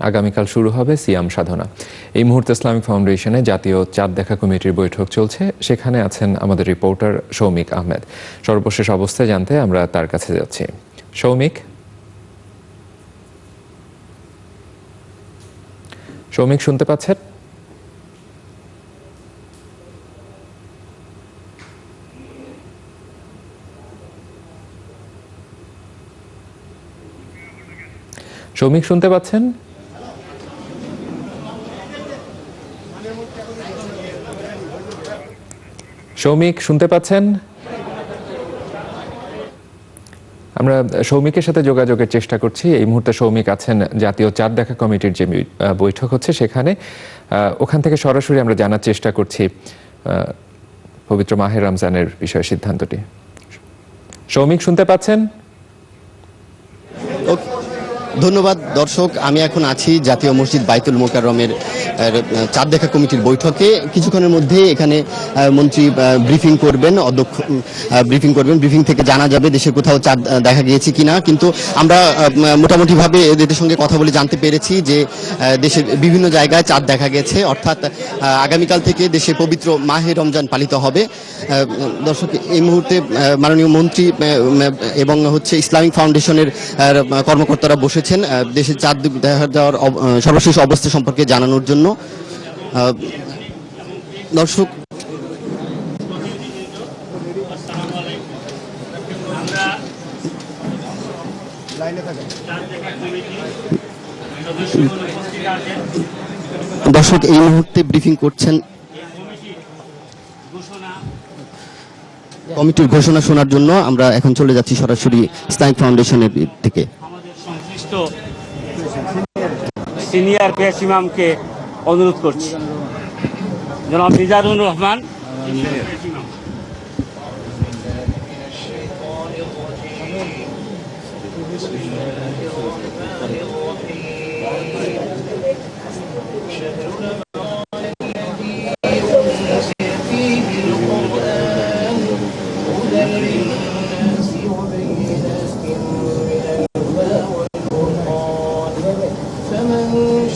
আগামীকাল শুরু হবে সিয়াম সাধনা। এই মুহূর্তে ইসলামিক ফাউন্ডেশনে জাতীয় চাঁদ দেখা কমিটির বৈঠক চলছে। সেখানে আছেন আমাদের রিপোর্টার সৌমিক আহমেদ। সর্বশেষ অবস্থা জানতে আমরা তার কাছে যাচ্ছি। সৌমিক, শুনতে পাচ্ছেন? সৌমিক, শুনতে পাচ্ছেন? সৌমিক, শুনতে পাচ্ছেন? আমরা সৌমিকের সাথে যোগাযোগের চেষ্টা করছি। এই মুহূর্তে সৌমিক আছেন জাতীয় চাঁদ দেখা কমিটির যে বৈঠক হচ্ছে সেখানে। ওখান থেকে সরাসরি আমরা জানার চেষ্টা করছি পবিত্র মাহে রমজানের বিষয়ে সিদ্ধান্তটি। সৌমিক, শুনতে পাচ্ছেন? ধন্যবাদ দর্শক, আমি এখন আছি জাতীয় মসজিদ বাইতুল মোকাররমের চাঁদ দেখা কমিটির বৈঠকে। কিছুক্ষণের মধ্যে এখানে মন্ত্রী ব্রিফিং করবেন, অধ্যক্ষ ব্রিফিং থেকে জানা যাবে দেশে কোথাও চাঁদ দেখা গিয়েছে কিনা। কিন্তু আমরা মোটামুটিভাবে এদের সঙ্গে কথা বলে জানতে পেরেছি যে দেশের বিভিন্ন জায়গায় চাঁদ দেখা গেছে, অর্থাৎ আগামীকাল থেকে দেশে পবিত্র মাহে রমজান পালিত হবে। দর্শক, এই মুহূর্তে মাননীয় মন্ত্রী এবং ইসলামিক ফাউন্ডেশনের কর্মকর্তারা বসেছেন দেশের চাঁদ দেখা যাওয়ার সর্বশেষ অবস্থা সম্পর্কে জানানোর জন্য। দর্শক, এই মুহূর্তে ব্রিফিং করছেন, কমিটির ঘোষণা শোনার জন্য আমরা এখন চলে যাচ্ছি সরাসরি ইসলামিক ফাউন্ডেশনের থেকে। সিনিয়র পেশ ইমামকে অনুরোধ করছি, জনাব মিজানুর রহমান।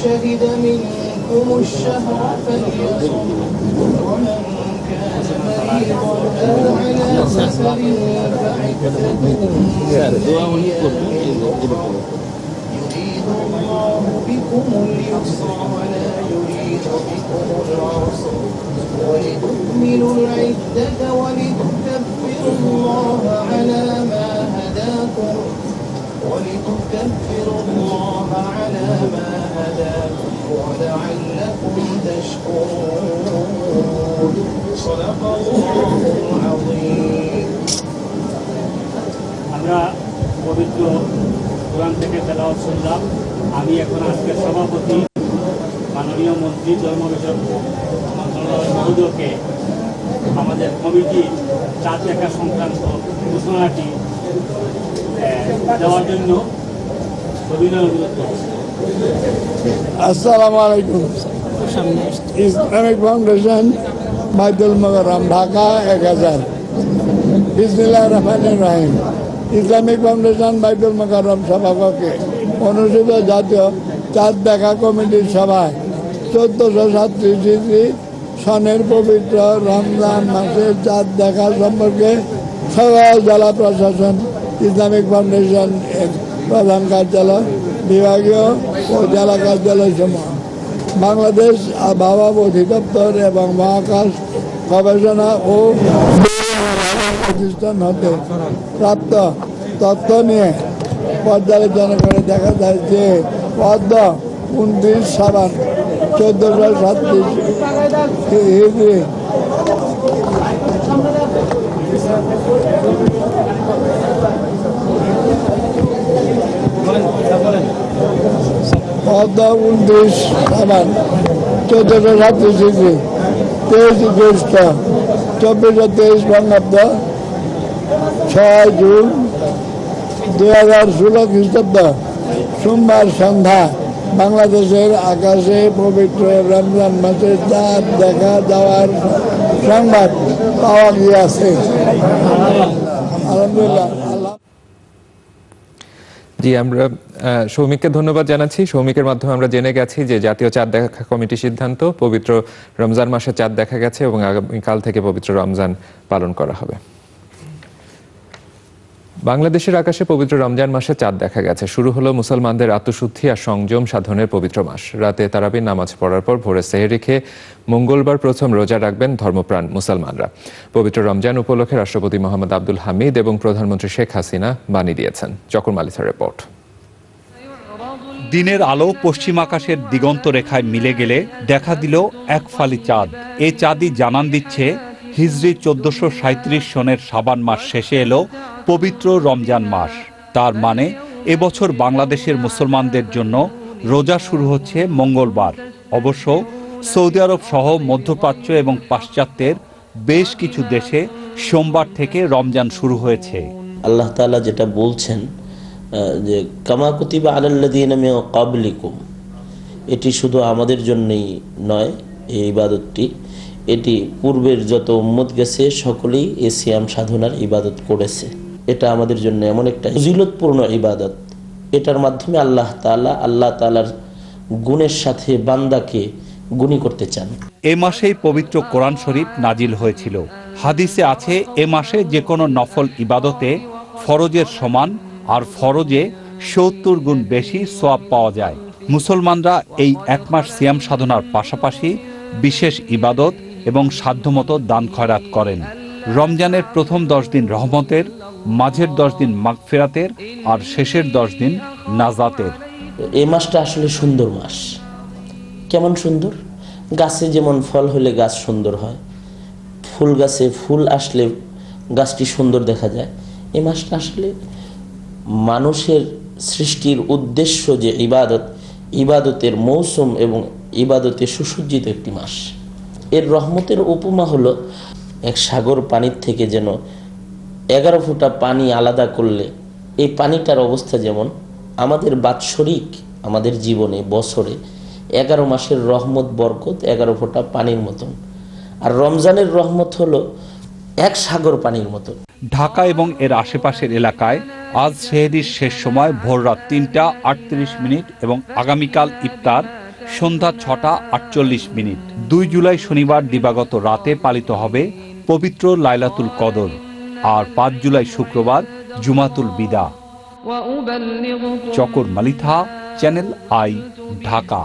شهد منكم الشهر فليصم ومن كان مريضا أو على سفر فعدة من أيام يريد الله بكم اليسر ولا يريد بكم العسر ولتكملوا العدة ولتكبروا الله على ما هداكم ولعلكم تشكرون صدق الله العظيم। আমরা পবিত্র কোরআন থেকে তেলাওয়াত শুনলাম। আমি এখন আজকের সভাপতি মাননীয় মন্ত্রী ধর্ম বিষয়ক মন্ত্রণালয় মহোদয়কে আমাদের কমিটি চাঁদ দেখা সংক্রান্ত ঘোষণাটি দেওয়ার জন্য সবিনয় অনুরোধ করছি। আসসালামু আলাইকুম। ইসলামিক ফাউন্ডেশন বাইতুল মোকাররম, ঢাকা 1000। বিসমিল্লাহির রহমানির রহিম। ইসলামিক ফাউন্ডেশন বাইতুল মোকাররম সভাকক্ষে অনুষ্ঠিত জাতীয় চাঁদ দেখা কমিটির সভায় 1437 সনের পবিত্র রমজান মাসের চাঁদ দেখা সম্পর্কে সকল জেলা প্রশাসন, ইসলামিক ফাউন্ডেশন প্রধান কার্যালয়, বিভাগীয় ও জেলা কার্যালয় সমূহ, বাংলাদেশ আবহাওয়া অধিদপ্তর এবং মহাকাশ গবেষণা ও প্রতিষ্ঠান হতে প্রাপ্ত তথ্য নিয়ে পর্যালোচনা করে দেখা যায় যে পদ্ম 29 সাবান 1437 হিজরি পদ্ম 29 সাবান 1437 হিজরি 23 জ্যৈষ্ঠ 2423 বঙ্গাব্দ 6 জুন 2016 খ্রিস্টাব্দ সোমবার সন্ধ্যা বাংলাদেশের আকাশে পবিত্র রমজান মাসের চাঁদ দেখা যাওয়ার সংবাদ পাওয়া গিয়েছে। আলহামদুলিল্লাহ। জি, আমরা সৌমিককে ধন্যবাদ জানাচ্ছি। সৌমিকের মাধ্যমে আমরা জেনে গেছি যে জাতীয় চাঁদ দেখা কমিটির সিদ্ধান্ত, পবিত্র রমজান মাসে চাঁদ দেখা গেছে এবং আগামীকাল থেকে পবিত্র রমজান পালন করা হবে। বাংলাদেশের আকাশে পবিত্র রমজান মাসে চাঁদ দেখা গেছে। শুরু হলো মুসলমানদের আত্মশুদ্ধি আর সংযম সাধনের পবিত্র মাস। রাতে তারাবির নামাজ পড়ার পর ভোরে সেহরি খেয়ে মঙ্গলবার প্রথম রোজা রাখবেন ধর্মপ্রাণ মুসলমানরা। পবিত্র রমজান উপলক্ষে রাষ্ট্রপতি মোহাম্মদ আব্দুল হামিদ এবং প্রধানমন্ত্রী শেখ হাসিনা বাণী দিয়েছেন। চকর মালিথার রিপোর্ট। দিনের আলো পশ্চিম আকাশের দিগন্ত রেখায় মিলে গেলে দেখা দিল এক ফালি চাঁদ। এই চাঁদই জানান দিচ্ছে হিজরি 1437 সনের শাবান মাস শেষে এলো পবিত্র রমজান মাস। তার মানে এবছর বাংলাদেশের মুসলমানদের জন্য রোজা শুরু হচ্ছে মঙ্গলবার। অবশ্য সৌদি আরব সহ মধ্যপ্রাচ্য এবং পাশ্চাত্যের বেশ কিছু দেশে সোমবার থেকে রমজান শুরু হয়েছে। আল্লাহ তাআলা যেটা বলছেন যে কামা কুতিবা আলাল্লাযীনা মিন ক্বাবলিকুম, এটি শুধু আমাদের জন্যই নয়, এই ইবাদতটি এটি পূর্বের যত উম্মত গেছে সকলেই এই সিয়াম সাধনার ইবাদত করেছে। এটা আমাদের জন্য এমন একটা ফজিলতপূর্ণ ইবাদত, এটার মাধ্যমে আল্লাহ তাআলার গুণের সাথে বান্দাকে গুণী করতে চান। এ মাসেই পবিত্র কোরআন শরীফ নাজিল হয়েছিল। হাদিসে আছে এ মাসে যে কোনো নফল ইবাদতে ফরজের সমান আর ফরজে 70 গুণ বেশি সওয়াব পাওয়া যায়। মুসলমানরা এই এক মাস সিয়াম সাধনার পাশাপাশি বিশেষ ইবাদত এবং সাধ্যমতো দান খয়রাত করেন। রমজানের প্রথম 10 দিন রহমতের, মাঝের 10 দিন মাগফিরাতের আর শেষের 10 দিন নাজাতের। এই মাসটা আসলে সুন্দর মাস। কেমন সুন্দর? গাছে যেমন ফল হলে গাছ সুন্দর হয়, ফুল গাছে ফুল আসলে গাছটি সুন্দর দেখা যায়। এই মাসটা আসলে মানুষের সৃষ্টির উদ্দেশ্য যে ইবাদতের মৌসুম এবং ইবাদতে সুসজ্জিত একটি মাস। এর রহমতের উপমা হলো এক সাগর পানির থেকে যেন 11 ফোঁটা পানি আলাদা করলে এই পানিটার অবস্থা যেমন আমাদের বাৎসরিক আমাদের জীবনে বছরে 11 মাসের রহমত বরকত 11 ফোঁটা পানির মতন, আর রমজানের রহমত হলো এক সাগর পানির মতন। ঢাকা এবং এর আশেপাশের এলাকায় আজ সেহরির শেষ সময় ভোর রাত 3টা 38 মিনিট এবং আগামীকাল ইফতার সন্ধ্যা 6টা 48 মিনিট। 2 জুলাই শনিবার দিবাগত রাতে পালিত হবে পবিত্র লাইলাতুল কদর, আর 5 জুলাই শুক্রবার জুমাতুল বিদা। চকর Malitha, channel I, Dhaka.